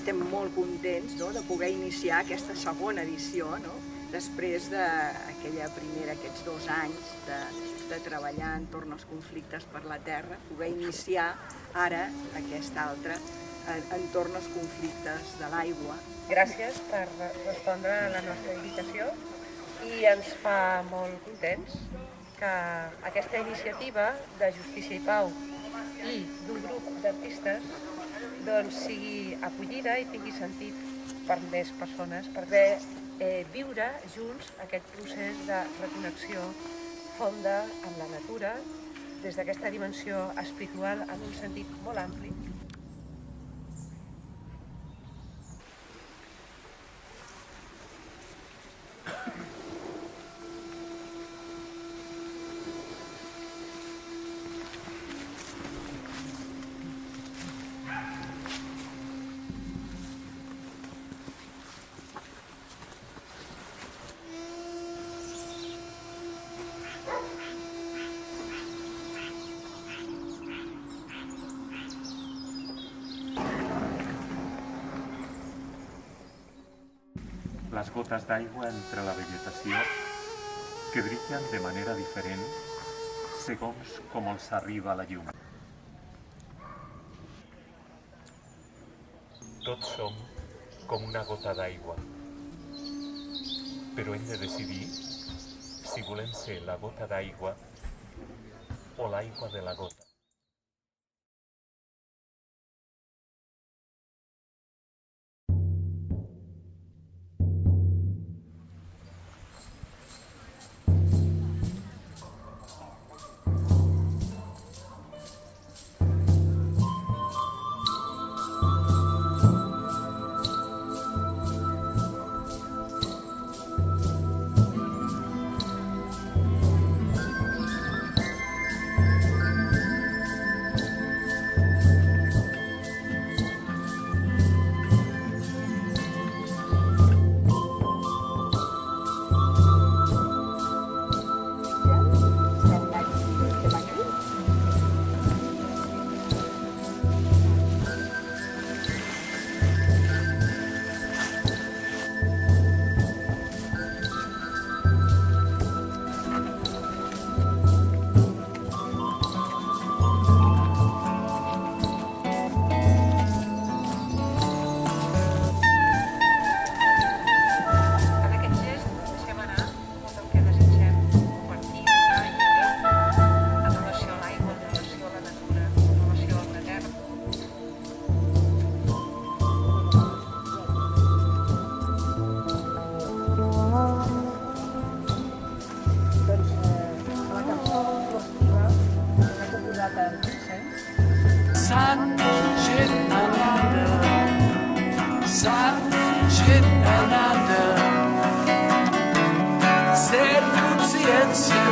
estem molt contents de poder iniciar aquesta segona edició, després d'aquella primera, aquests 2 anys de treballar entorn als conflictes per la terra, poder iniciar ara aquesta altra entorn als conflictes de l'aigua. Gràcies per respondre a la nostra invitació i ens fa molt contents que aquesta iniciativa de Justícia i Pau i d'un grup d'artistes sigui acollida i tingui sentit per més persones, per viure junts aquest procés de reconnexió fonda amb la natura des d'aquesta dimensió espiritual en un sentit molt ampli. Les gotes d'aigua entre la vegetació que brillen de manera diferent segons com els arriba la llum. Tots som com una gota d'aigua, però hem de decidir si volem ser la gota d'aigua o l'aigua de la gota. Ser consciència